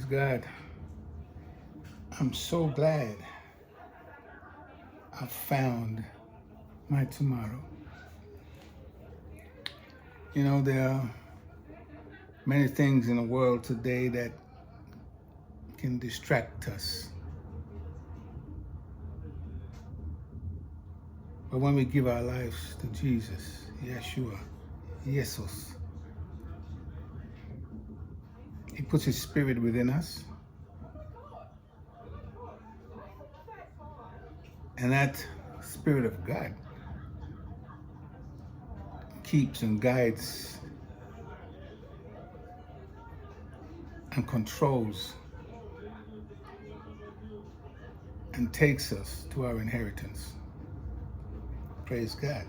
God. I'm so glad I found my tomorrow. You know, there are many things in the world today that can distract us. But when we give our lives to Jesus, Yeshua, Jesus, He puts His Spirit within us. And that Spirit of God keeps and guides and controls and takes us to our inheritance. Praise God.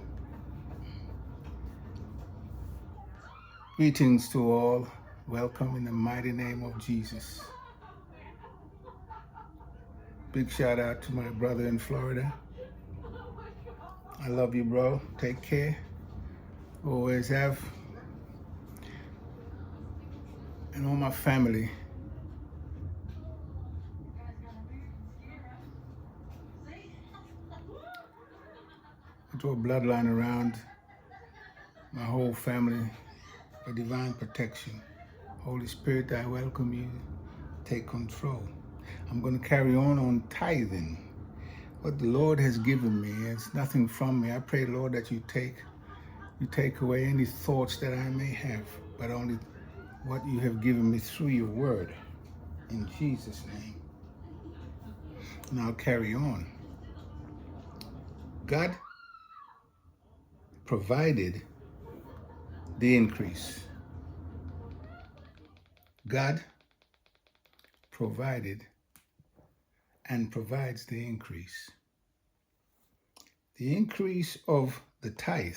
Greetings to all. Welcome in the mighty name of Jesus. Big shout out to my brother in Florida. I love you, bro. Take care. Always have. And all my family. I draw a bloodline around my whole family for divine protection. Holy Spirit, I welcome you. Take control. I'm going to carry on tithing. What the Lord has given me is nothing from me. I pray, Lord, that you take away any thoughts that I may have, but only what you have given me through your word. In Jesus' name. And I'll carry on. God provided the increase. God provided and provides the increase. The increase of the tithe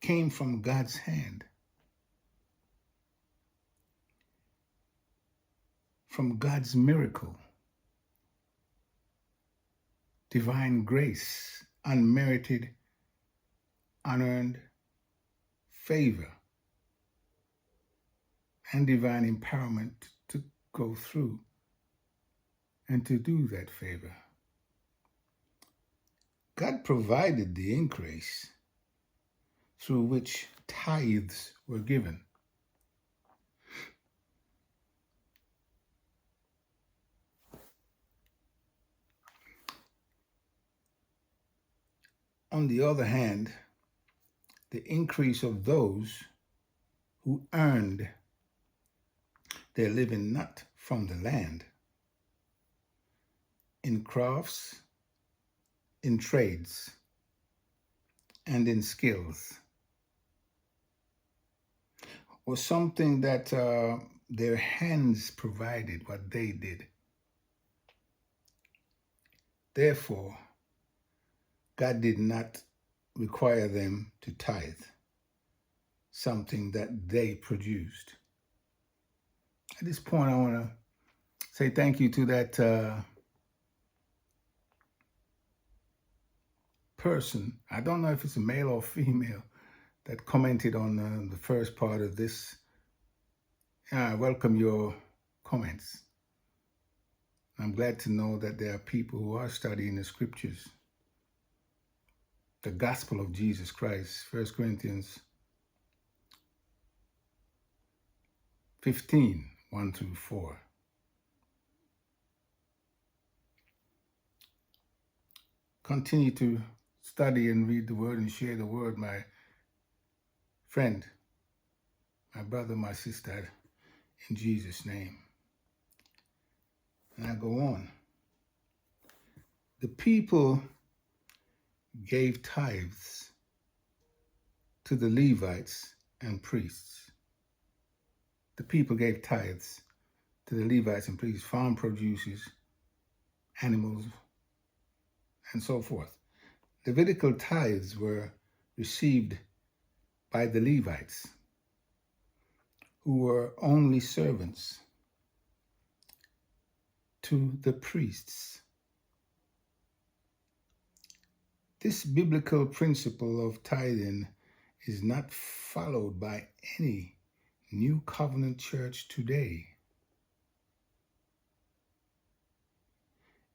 came from God's hand, from God's miracle, divine grace, unmerited, unearned favor, and divine empowerment to go through and to do that favor. God provided the increase through which tithes were given. On the other hand, the increase of those who earned their living not from the land, in crafts, in trades, and in skills, was something that their hands provided, what they did. Therefore, God did not require them to tithe something that they produced. At this point, I want to say thank you to that person. I don't know if it's a male or female that commented on the first part of this. I welcome your comments. I'm glad to know that there are people who are studying the scriptures, the gospel of Jesus Christ. 1 Corinthians 15, 1 through 4. Continue to study and read the word and share the word, my friend, my brother, my sister, in Jesus' name. And I go on. The people gave tithes to the Levites and priests. The people gave tithes to the Levites and priests, farm produces, animals, and so forth. Levitical tithes were received by the Levites, who were only servants to the priests. This biblical principle of tithing is not followed by any New Covenant church today.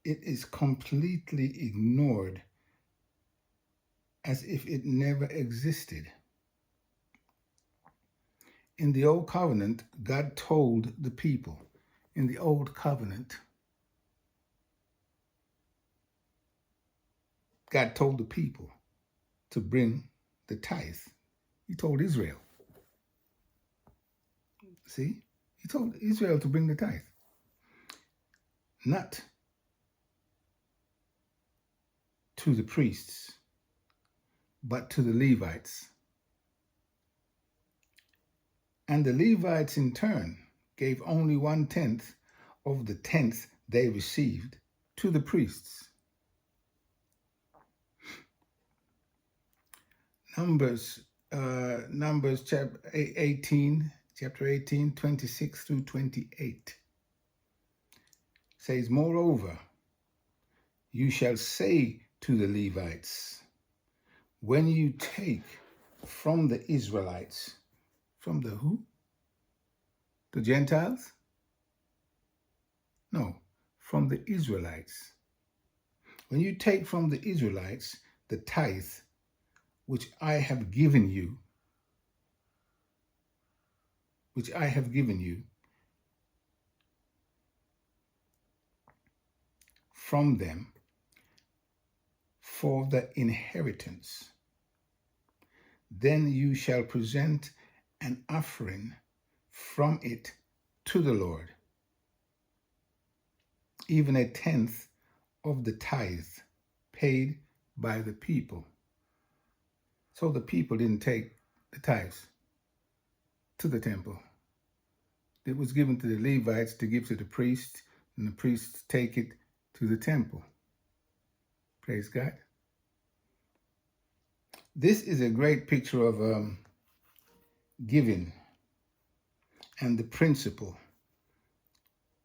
It is completely ignored as if it never existed. In the Old Covenant, God told the people, in the Old Covenant, God told the people to bring the tithe. He told Israel. See? He told Israel to bring the tithe. Not to the priests, but to the Levites. And the Levites in turn gave only 1/10 of the tenth they received to the priests. Numbers chapter 18, 26 through 28 says, "Moreover, you shall say to the Levites, when you take from the Israelites," from the who? The Gentiles? No, from the Israelites. "When you take from the Israelites the tithe which I have given you, from them for the inheritance, then you shall present an offering from it to the Lord, even 1/10 of the tithe paid by the people." So the people didn't take the tithes to the temple. It was given to the Levites to give to the priests, and the priests take it to the temple. Praise God. This is a great picture of giving and the principle,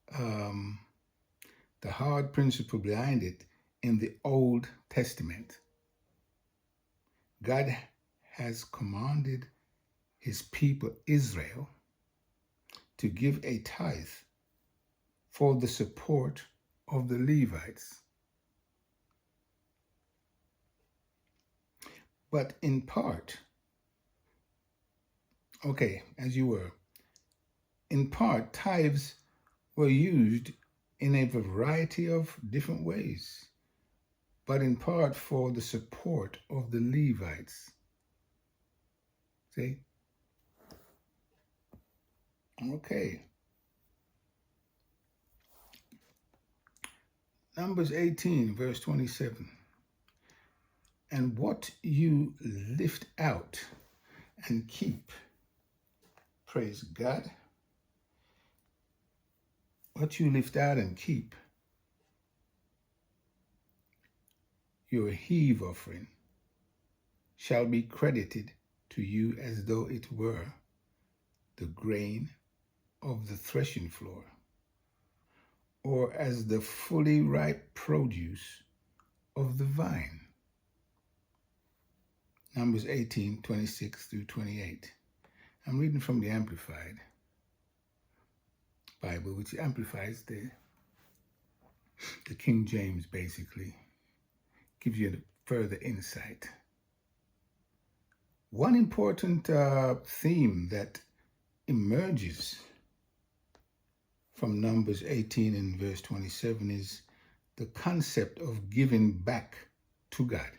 the hard principle behind it in the Old Testament. God has commanded his people Israel to give a tithe for the support of the Levites. But in part, in part, tithes were used in a variety of different ways, but in part for the support of the Levites. See? Okay. Numbers 18, verse 27. "And what you lift out and keep," praise God, "what you lift out and keep, your heave offering, shall be credited to you as though it were the grain of the threshing floor, or as the fully ripe produce of the vine." Numbers 18, 26 through 28. I'm reading from the Amplified Bible, which amplifies the King James, basically. Gives you a further insight. One important theme that emerges from Numbers 18 and verse 27 is the concept of giving back to God.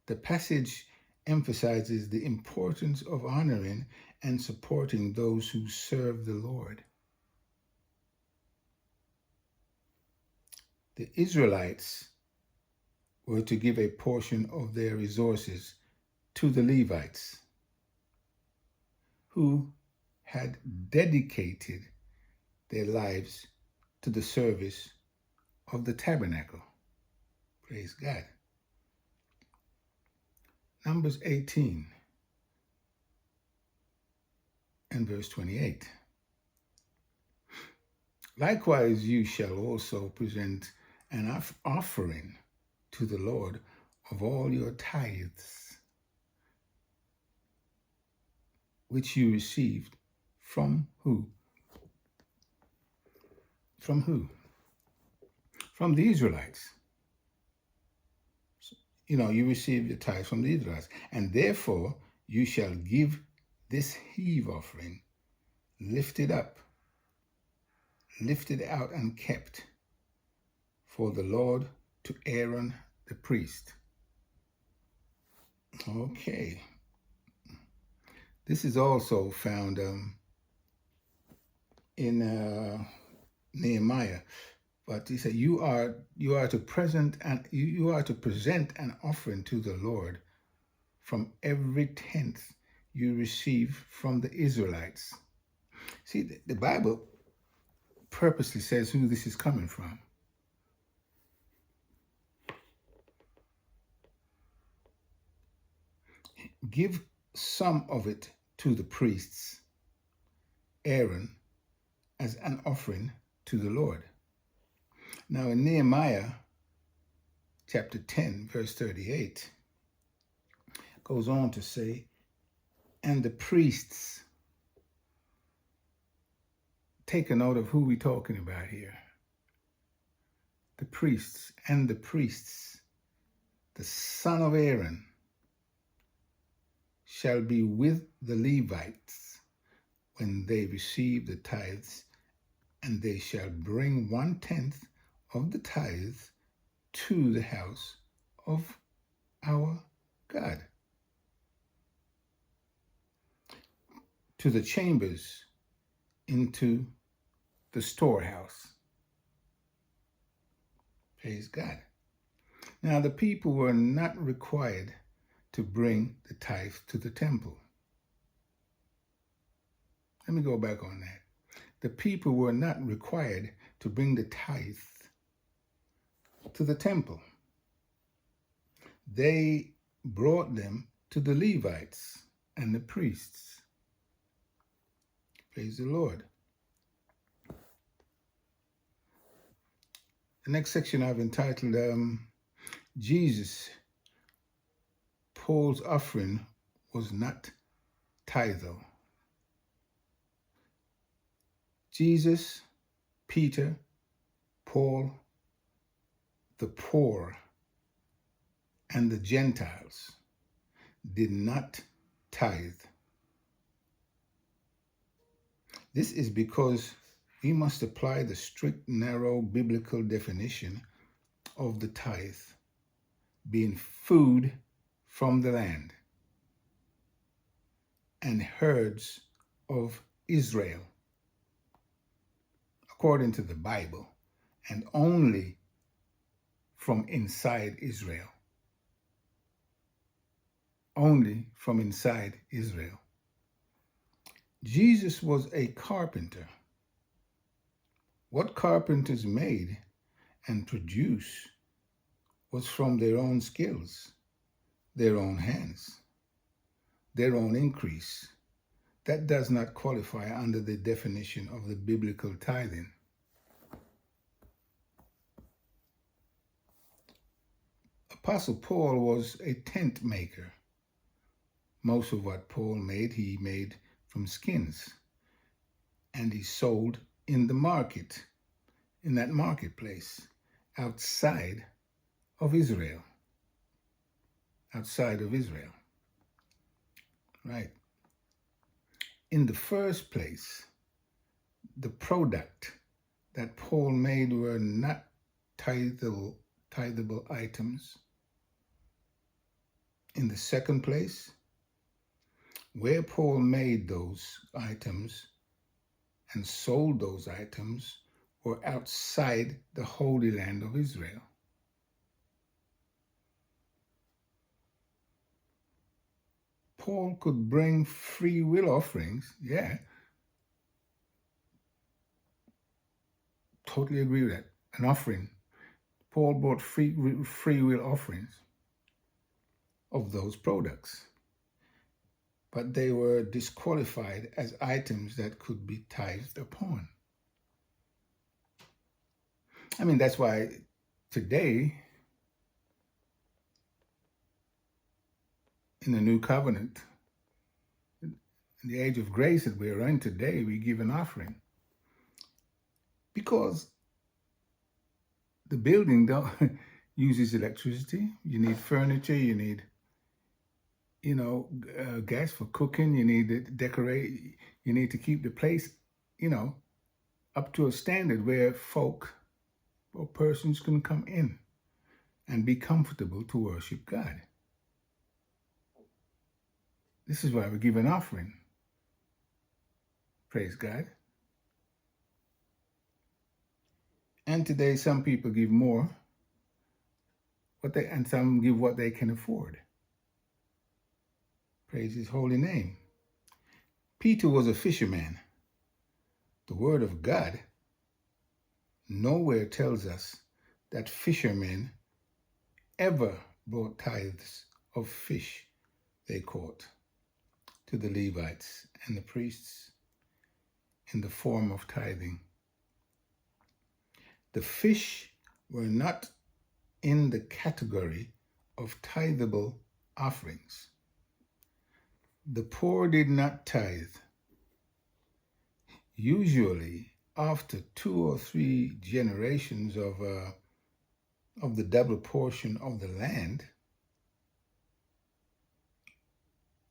The passage emphasizes the importance of honoring and supporting those who serve the Lord. The Israelites were to give a portion of their resources to the Levites, who had dedicated their lives to the service of the tabernacle. Praise God. Numbers 18 and verse 28. "Likewise, you shall also present an offering to the Lord of all your tithes, which you received from who? From who? From the Israelites. You receive your tithes from the Israelites. And therefore, you shall give this heave offering, lifted up, lifted out and kept, for the Lord to Aaron the priest. Okay. This is also found in Nehemiah. But he said, you are to present an offering to the Lord from every tenth you receive from the Israelites. See, the Bible purposely says who this is coming from. Give some of it to the priests, Aaron, as an offering to the Lord. Now in Nehemiah chapter 10, verse 38, goes on to say, and the priests, take a note of who we're talking about here. The priests, the son of Aaron, shall be with the Levites when they receive the tithes, and they shall bring 1/10 of the tithes to the house of our God, to the chambers, into the storehouse. Praise God. Now the people were not required to bring the tithe to the temple. Let me go back on that. The people were not required to bring the tithe to the temple. They brought them to the Levites and the priests. Praise the Lord. The next section I've entitled Jesus. Paul's offering was not tithal. Jesus, Peter, Paul, the poor, and the Gentiles did not tithe. This is because we must apply the strict, narrow biblical definition of the tithe, being food from the land and herds of Israel, according to the Bible, and only from inside Israel. Only from inside Israel. Jesus was a carpenter. What carpenters made and produce was from their own skills, their own hands, their own increase. That does not qualify under the definition of the biblical tithing. Apostle Paul was a tent maker. Most of what Paul made, he made from skins, and he sold in the market, in that marketplace, outside of Israel. Outside of Israel. Right. In the first place, the product that Paul made were not tithable items. In the second place, where Paul made those items and sold those items were outside the Holy Land of Israel. Paul could bring free will offerings, yeah. Totally agree with that. An offering. Paul brought free will offerings of those products, but they were disqualified as items that could be tithed upon. I mean, that's why today in the new covenant, in the age of grace that we're in today, we give an offering because the building don't uses electricity. You need furniture. You need, gas for cooking. You need to decorate. You need to keep the place, up to a standard where folk or persons can come in and be comfortable to worship God. This is why we give an offering. Praise God. And today some people give more, and some give what they can afford. Praise his holy name. Peter was a fisherman. The word of God nowhere tells us that fishermen ever brought tithes of fish they caught to the Levites and the priests in the form of tithing. The fish were not in the category of tithable offerings. The poor did not tithe. Usually, after 2 or 3 generations of the double portion of the land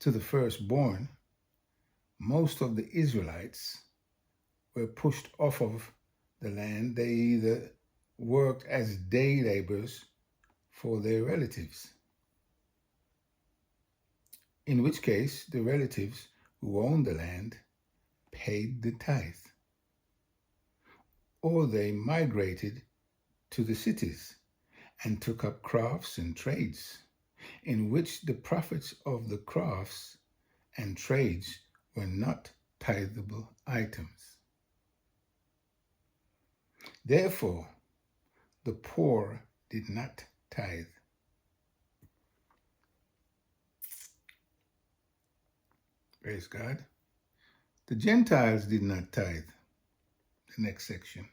to the firstborn, most of the Israelites were pushed off of the land. They either worked as day laborers for their relatives, in which case the relatives who owned the land paid the tithe, or they migrated to the cities and took up crafts and trades, in which the profits of the crafts and trades were not tithable items. Therefore, the poor did not tithe. Praise God. The Gentiles did not tithe. The next section.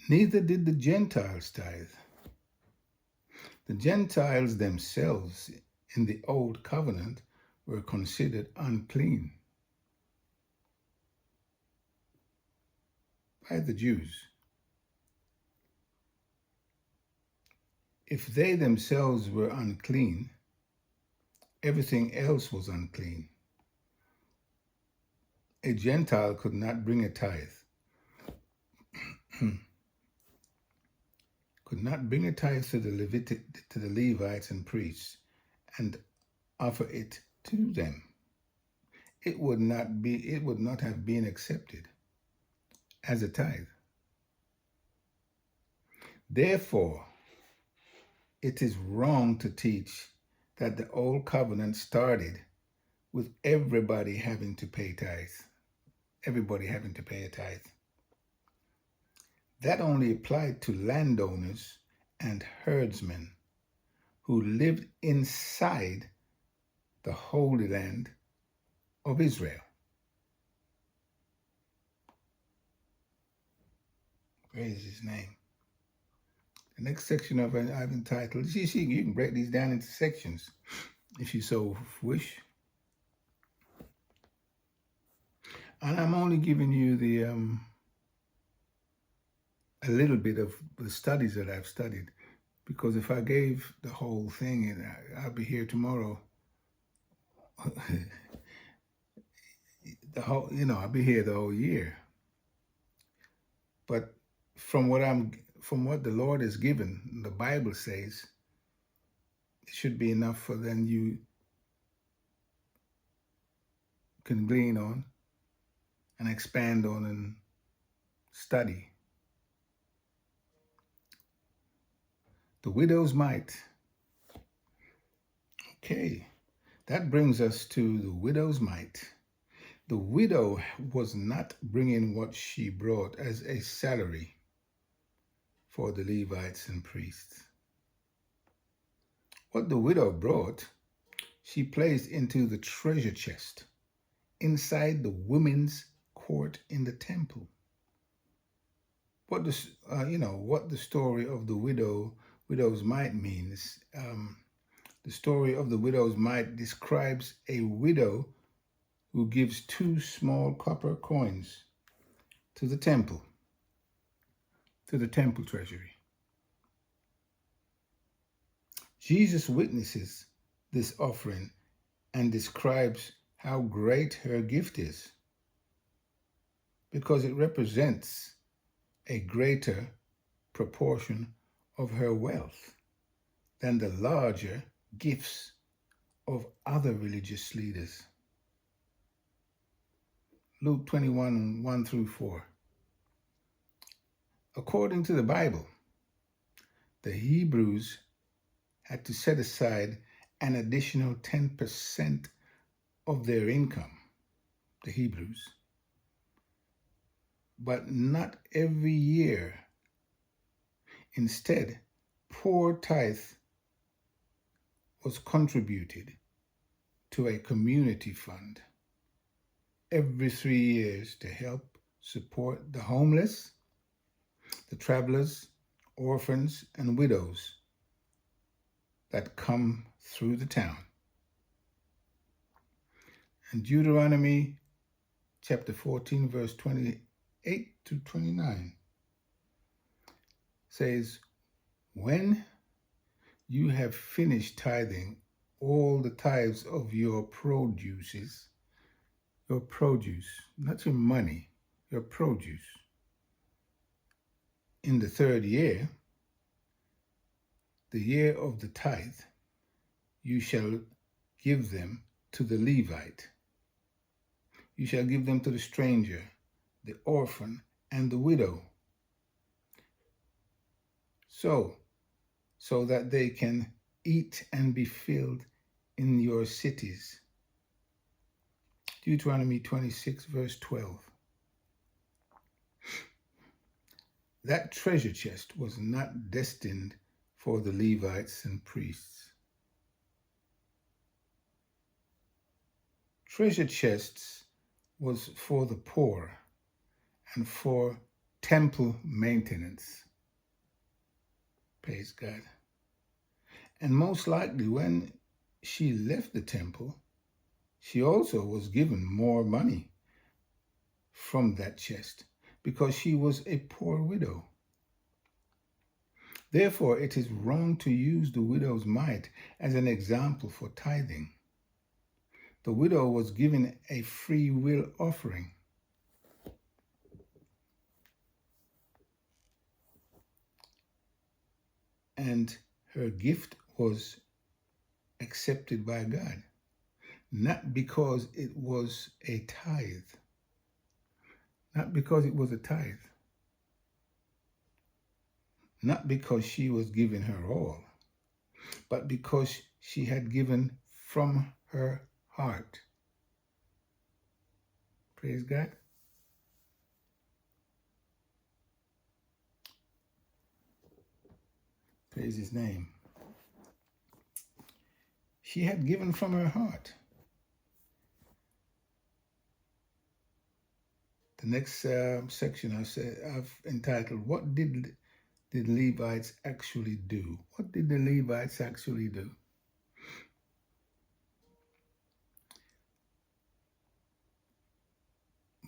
Neither did the Gentiles tithe. The Gentiles themselves in the Old Covenant were considered unclean by the Jews. If they themselves were unclean, everything else was unclean. A Gentile could not bring a tithe. Could not bring a tithe to the Levites and priests and offer it to them. It would not have been accepted as a tithe. Therefore, it is wrong to teach that the old covenant started with everybody having to pay tithes. Everybody having to pay a tithe. That only applied to landowners and herdsmen who lived inside the Holy Land of Israel. Praise his name. The next section I've entitled, you can break these down into sections if you so wish. And I'm only giving you a little bit of the studies that I've studied, because if I gave the whole thing, I'll be here tomorrow. I'll be here the whole year. But from what the Lord has given, the Bible says it should be enough for then you can glean on and expand on and study. The widow's mite. Okay, that brings us to the widow's mite. The widow was not bringing what she brought as a salary for the Levites and priests. What the widow brought, she placed into the treasure chest inside the women's court in the temple. What the story of the widow widow's mite means. The story of the widow's mite describes a widow who gives 2 small copper coins to the temple treasury. Jesus witnesses this offering and describes how great her gift is, because it represents a greater proportion of her wealth than the larger gifts of other religious leaders. Luke 21, 1 through 4. According to the Bible, the Hebrews had to set aside an additional 10% of their income, the Hebrews, but not every year. Instead, poor tithe was contributed to a community fund every 3 years to help support the homeless, the travelers, orphans, and widows that come through the town. And Deuteronomy chapter 14, verse 28 to 29 says, when you have finished tithing all the tithes of your produce, not your money, your produce, in the 3rd year, the year of the tithe, you shall give them to the Levite. You shall give them to the stranger, the orphan, and the widow, so that they can eat and be filled in your cities. Deuteronomy 26, verse 12. That treasure chest was not destined for the Levites and priests. Treasure chests was for the poor and for temple maintenance. Praise God. And most likely when she left the temple, she also was given more money from that chest because she was a poor widow. Therefore, it is wrong to use the widow's mite as an example for tithing. The widow was given a free will offering. And her gift was accepted by God, not because it was a tithe, not because it was a tithe, not because she was giving her all, but because she had given from her heart. Praise God. Praise his name. She had given from her heart. The next section I've entitled, what did the Levites actually do? What did the Levites actually do?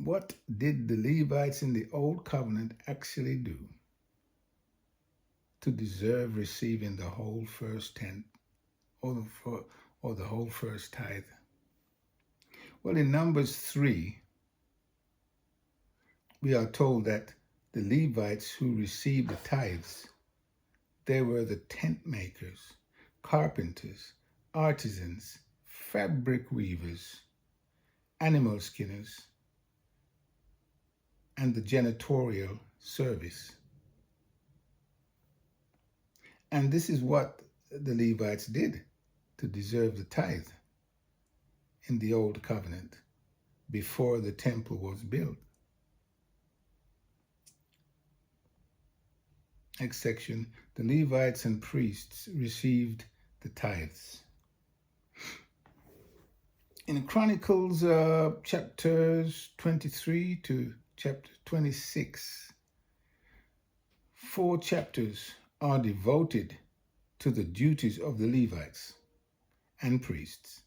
What did the Levites in the Old Covenant actually do to deserve receiving the whole first tenth or the whole first tithe? Well, in Numbers 3, we are told that the Levites who received the tithes, they were the tent makers, carpenters, artisans, fabric weavers, animal skinners, and the janitorial service. And this is what the Levites did to deserve the tithe in the Old Covenant before the temple was built. Next section, the Levites and priests received the tithes. In Chronicles chapters 23 to chapter 26, 4 chapters are devoted to the duties of the Levites and priests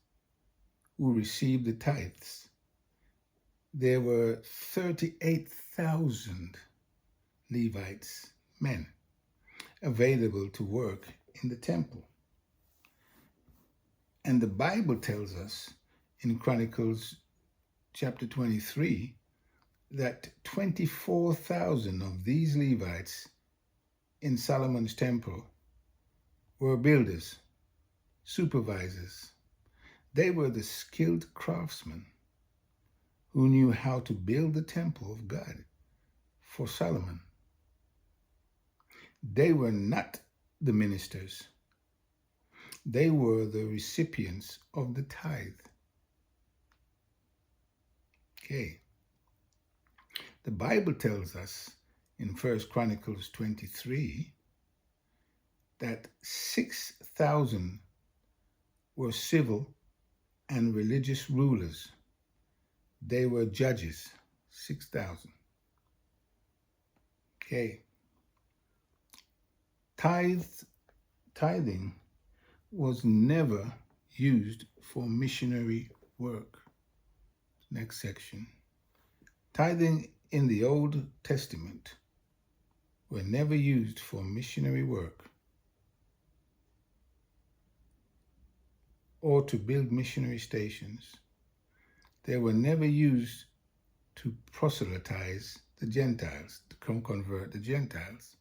who received the tithes. There were 38,000 Levites, men, available to work in the temple. And the Bible tells us in Chronicles chapter 23 that 24,000 of these Levites in Solomon's temple were builders, supervisors. They were the skilled craftsmen who knew how to build the temple of God for Solomon. They were not the ministers. They were the recipients of the tithe. Okay. The Bible tells us in 1 Chronicles 23 that 6,000 were civil and religious rulers. They were judges, 6,000. Okay. Tithing was never used for missionary work. Next section. Tithing in the Old Testament were never used for missionary work or to build missionary stations. They were never used to proselytize the Gentiles, to convert the Gentiles,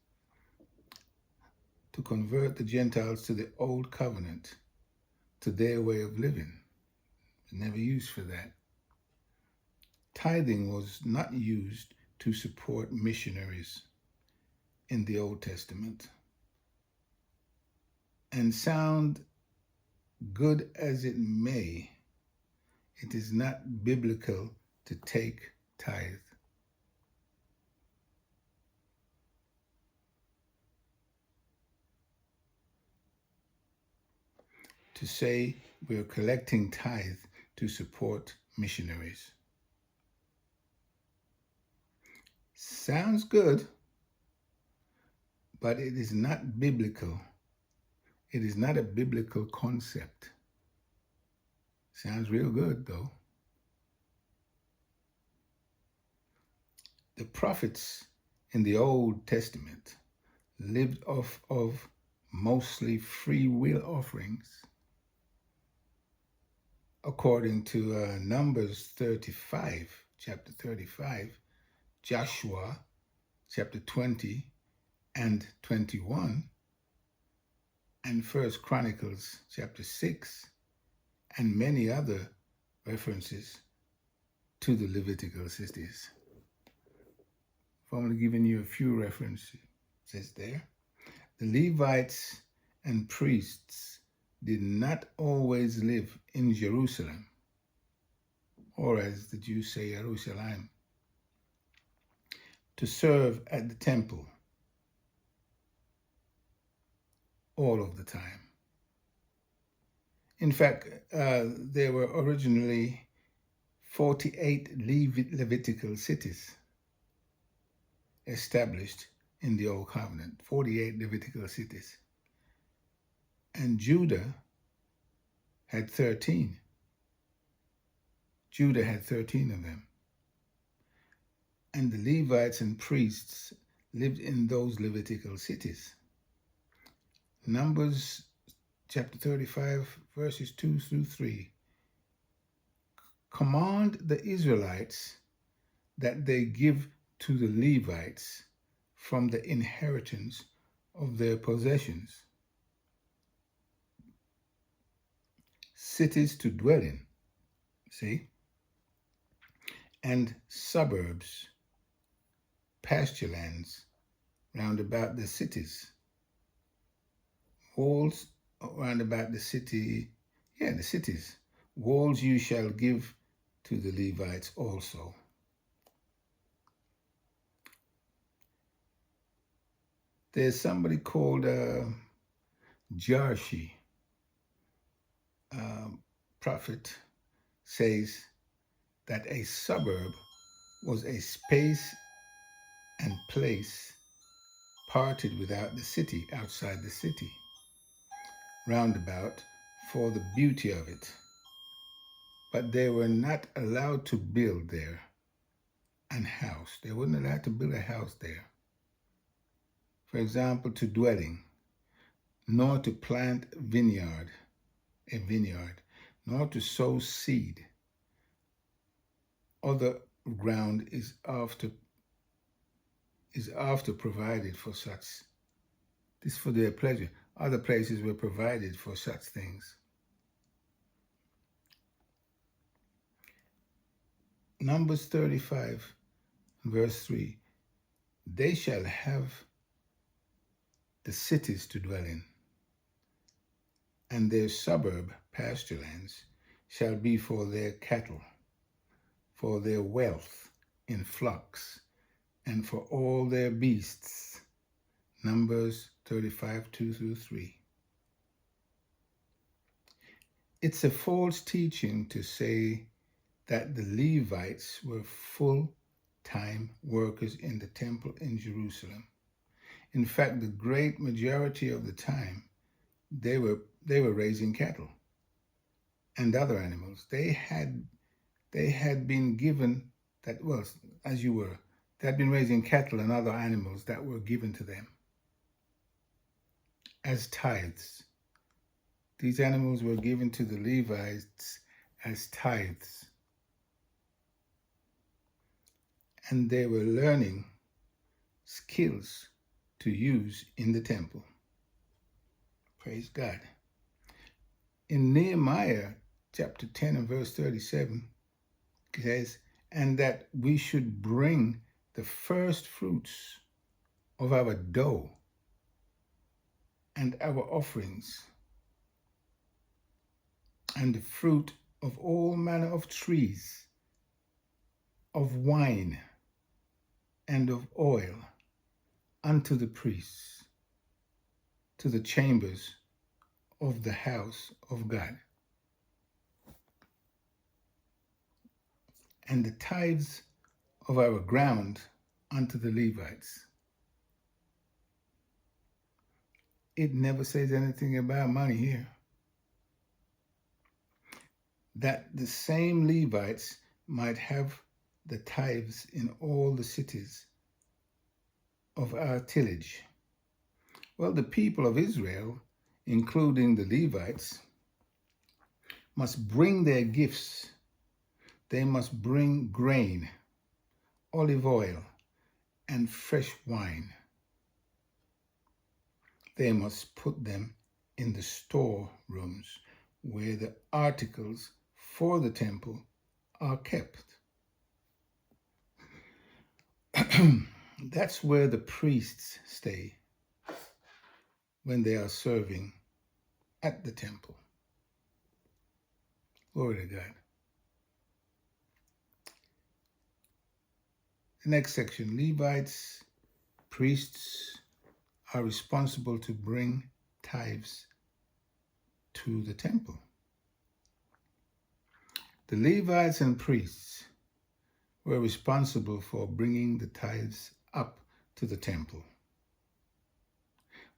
to convert the Gentiles to the old covenant, to their way of living. Never used for that. Tithing was not used to support missionaries in the Old Testament. And sound good as it may, it is not biblical to take tithe. To say we are collecting tithe to support missionaries. Sounds good, but it is not biblical. It is not a biblical concept. Sounds real good, though. The prophets in the Old Testament lived off of mostly free will offerings. According to Numbers 35, chapter 35, Joshua chapter 20 and 21, and 1 Chronicles chapter 6, and many other references to the Levitical cities. I've only given you a few references there. The Levites and priests did not always live in Jerusalem, or as the Jews say, Jerusalem, to serve at the temple all of the time. In fact, there were originally 48 Levitical cities established in the Old Covenant, 48 Levitical cities. And Judah had 13. Judah had 13 of them. And the Levites and priests lived in those Levitical cities. Numbers chapter 35, verses 2 through 3. Command the Israelites that they give to the Levites from the inheritance of their possessions, cities to dwell in, see, and suburbs, pasture lands round about the cities, walls round about the city, the cities. Walls you shall give to the Levites also. There's somebody called Jarshi. Prophet says that a suburb was a space and place parted without the city, outside the city. roundabout for the beauty of it, but they were not allowed to build there an house. They weren't allowed to build a house there. For example, to dwelling, nor to plant a vineyard, nor to sow seed. Other ground is after provided for such. This for their pleasure. Other places were provided for such things. Numbers 35, verse 3. They shall have the cities to dwell in, and their suburb pasture lands shall be for their cattle, for their wealth in flocks, and for all their beasts. Numbers 35, 2 through 3. It's a false teaching to say that the Levites were full-time workers in the temple in Jerusalem. In fact, the great majority of the time, they were raising cattle and other animals. They had been given that, well, as you were, they had been raising cattle and other animals that were given to them as tithes. These animals were given to the Levites as tithes. And they were learning skills to use in the temple. Praise God. In Nehemiah chapter 10 and verse 37, it says, and that we should bring the first fruits of our dough and our offerings, and the fruit of all manner of trees, of wine, and of oil, unto the priests, to the chambers of the house of God. And the tithes of our ground unto the Levites. It never says anything about money here. That the same Levites might have the tithes in all the cities of our tillage. Well, the people of Israel, including the Levites, must bring their gifts. They must bring grain, olive oil, and fresh wine. They must put them in the storerooms where the articles for the temple are kept. That's where the priests stay when they are serving at the temple. Glory to God. The next section, Levites, priests are responsible to bring tithes to the temple. The Levites and priests were responsible for bringing the tithes up to the temple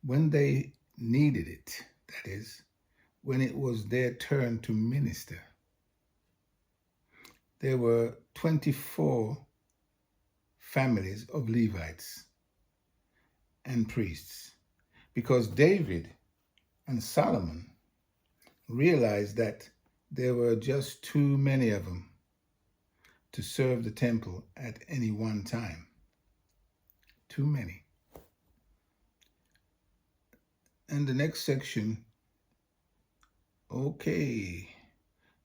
when they needed it, that is, when it was their turn to minister. There were 24 families of Levites and priests, because David and Solomon realized that there were just too many of them to serve the temple at any one time. Too many. And the next section, okay,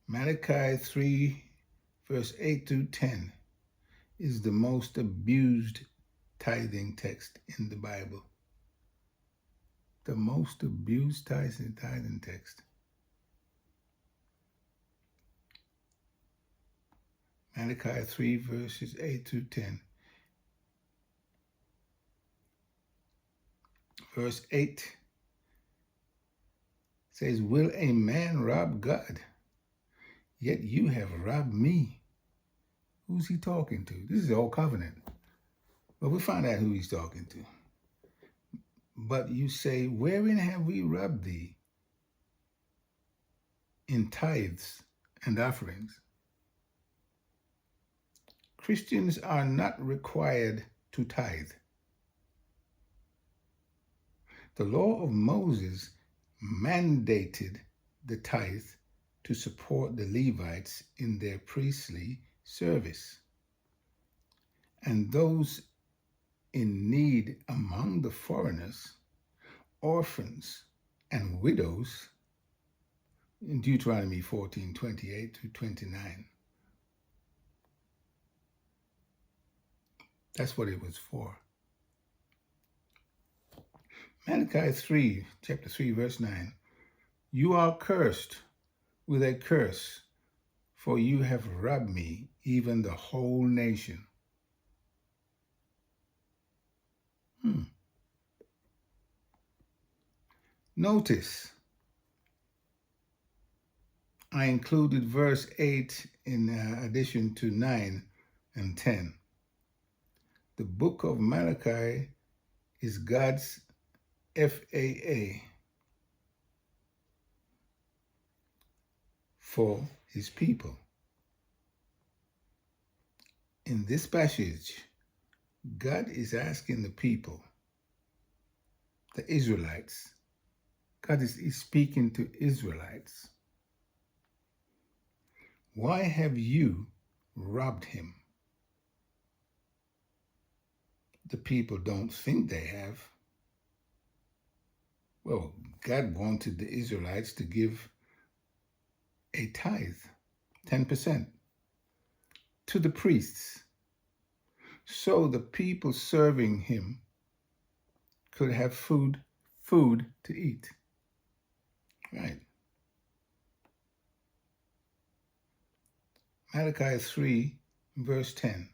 Malachi 3, verse 8 through 10 is the most abused tithing text in the Bible. The most abused tithing text. Malachi 3, verses 8 through 10. Verse 8 says, will a man rob God? Yet you have robbed me. Who's he talking to? This is the old covenant. But we'll find out who he's talking to. But you say, wherein have we robbed thee? in tithes and offerings. Christians are not required to tithe. The law of Moses mandated the tithe to support the Levites in their priestly service, and those in need among the foreigners, orphans, and widows in Deuteronomy 14:28-29. That's what it was for. Malachi chapter 3, verse 9. You are cursed with a curse, for you have robbed me, even the whole nation. Notice, I included verse 8 in addition to 9 and 10. The book of Malachi is God's FAA for his people. In this passage, God is asking the people, the Israelites, God is speaking to Israelites, why have you robbed him? The people don't think they have. Well, God wanted the Israelites to give a tithe, 10%, to the priests, so the people serving him could have food to eat. Right. Malachi 3, verse 10.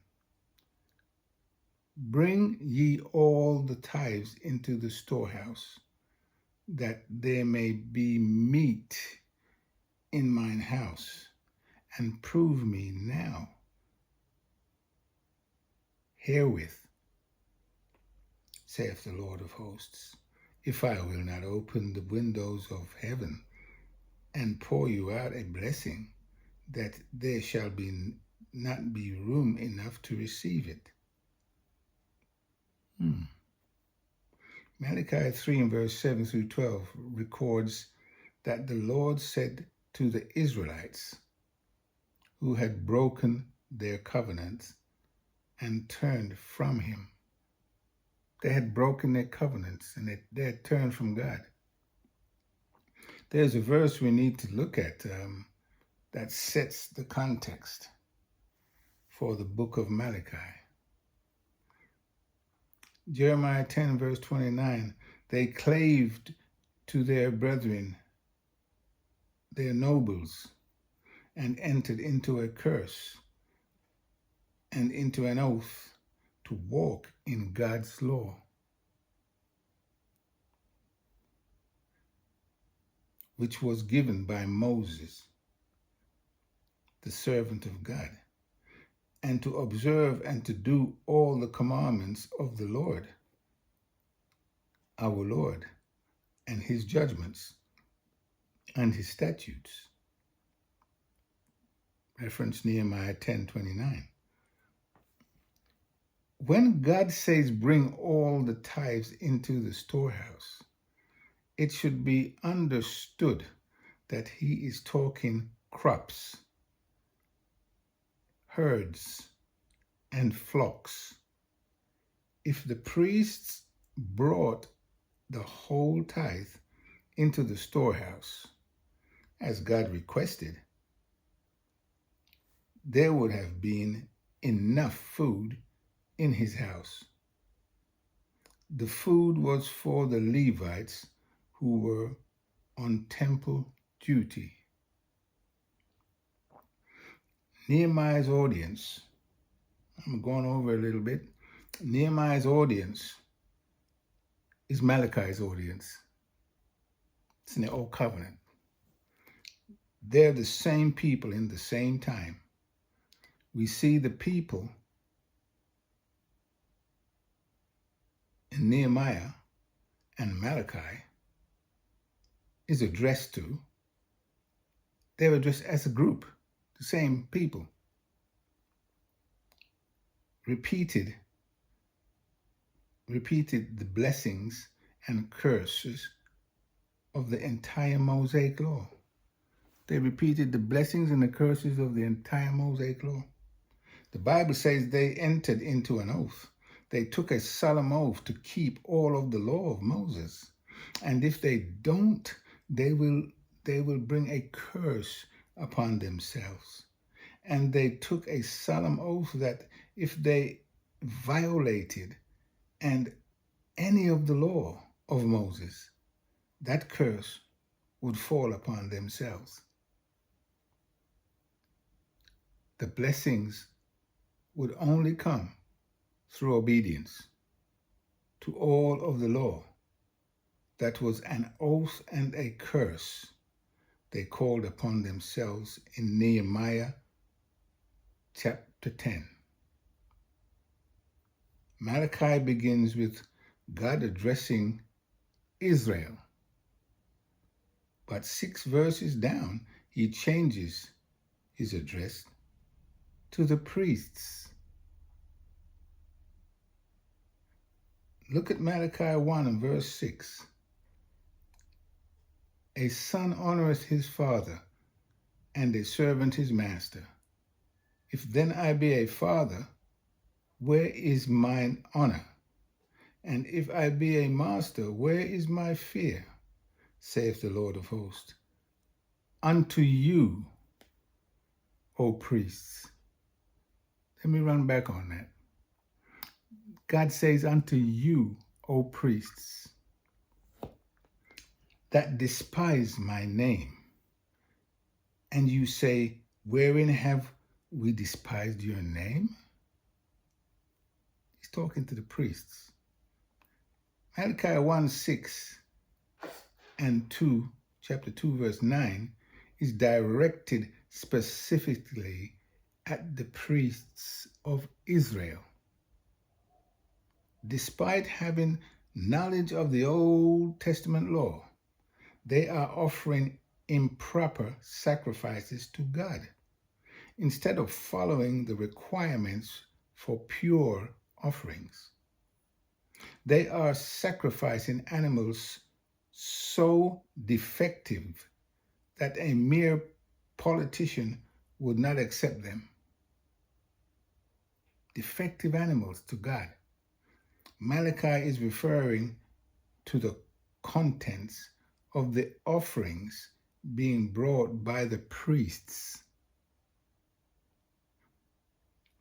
Bring ye all the tithes into the storehouse, that there may be meat in mine house, and prove me now herewith, saith the Lord of hosts, if I will not open the windows of heaven and pour you out a blessing, that there shall not be room enough to receive it. Malachi 3 and verse 7 through 12 records that the Lord said to the Israelites who had broken their covenants and turned from him. They had broken their covenants and they had turned from God. There's a verse we need to look at that sets the context for the book of Malachi. Jeremiah 10 verse 29, they claved to their brethren, their nobles, and entered into a curse and into an oath to walk in God's law, which was given by Moses, the servant of God, and to observe and to do all the commandments of the Lord, our Lord, and his judgments and his statutes. Reference Nehemiah 10:29. When God says bring all the tithes into the storehouse, it should be understood that he is talking crops, herds, and flocks. If the priests brought the whole tithe into the storehouse, as God requested, there would have been enough food in his house. The food was for the Levites who were on temple duty. Nehemiah's audience, I'm going over a little bit. Nehemiah's audience is Malachi's audience. It's in the Old Covenant. They're the same people in the same time. We see the people in Nehemiah and Malachi is addressed to They were just as a group, the same people, repeated the blessings and curses of the entire Mosaic law. They repeated the blessings and the curses of the entire Mosaic law. The Bible says they entered into an oath. They took a solemn oath to keep all of the law of Moses. And if they don't, they will bring a curse upon themselves. And they took a solemn oath that if they violated and any of the law of Moses, that curse would fall upon themselves. The blessings would only come through obedience to all of the law. That was an oath and a curse they called upon themselves in Nehemiah chapter 10. Malachi begins with God addressing Israel. But 6 verses down, he changes his address to the priests. Look at Malachi 1 and verse 6. A son honoreth his father, and a servant his master. If then I be a father, where is mine honor? And if I be a master, where is my fear? Saith the Lord of hosts. Unto you, O priests. Let me run back on that. God says, unto you, O priests, that despise my name. And you say, wherein have we despised your name? He's talking to the priests. Malachi 1:6 and 2, chapter 2, verse 9, is directed specifically at the priests of Israel. Despite having knowledge of the Old Testament law, they are offering improper sacrifices to God instead of following the requirements for pure offerings. They are sacrificing animals so defective that a mere politician would not accept them. Defective animals to God. Malachi is referring to the contents of the offerings being brought by the priests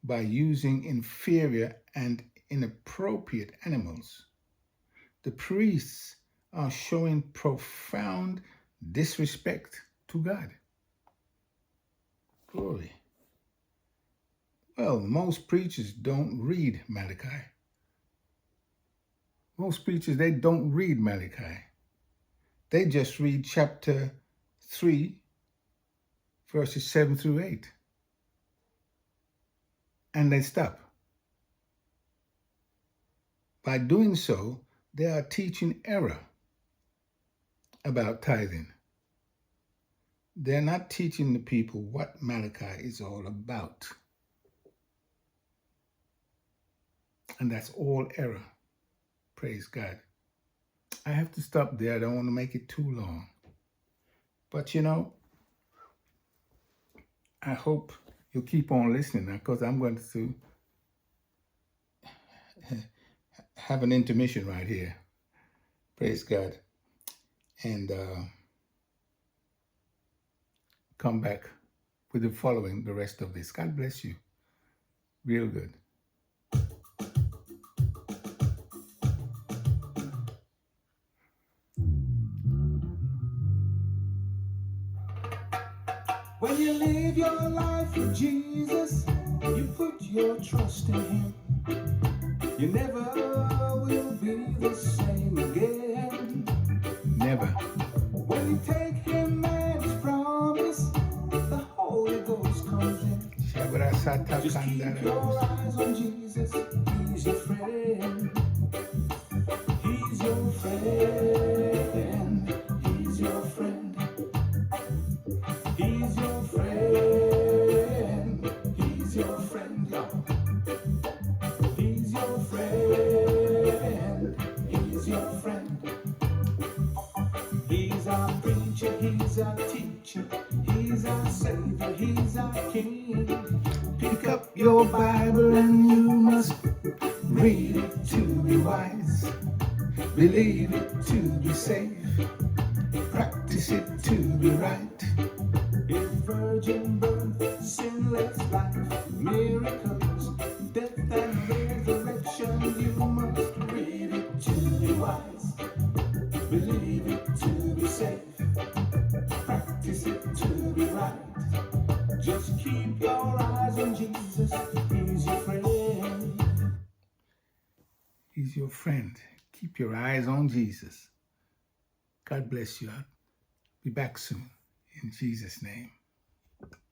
by using inferior and inappropriate animals. The priests are showing profound disrespect to God. Glory. Well, most preachers don't read Malachi. Most preachers, they don't read Malachi. They just read chapter 3, verses 7 through 8. And they stop. By doing so, they are teaching error about tithing. They're not teaching the people what Malachi is all about. And that's all error. Praise God. I have to stop there. I don't want to make it too long. But you know, I hope you'll keep on listening because I'm going to have an intermission right here. Praise God. And come back with the following, the rest of this. God bless you. Real good. When you live your life with Jesus, you put your trust in Him. You never will be the same again. Never. When you take Him at His promise, the Holy Ghost comes in. Just keep your eyes on Jesus. He's your friend. He's your friend. He's your friend. He's our preacher, he's our teacher, he's our savior, he's our king. Pick up your Bible and you must read it to be wise, believe it to be safe, practice it to be right. If virgin birth, sinless life, miracles, death and resurrection, you must read it to be wise, believe it to be safe, practice it to be right. Just keep your eyes on Jesus, he's your friend. He's your friend. Keep your eyes on Jesus. God bless you. I'll be back soon. In Jesus' name.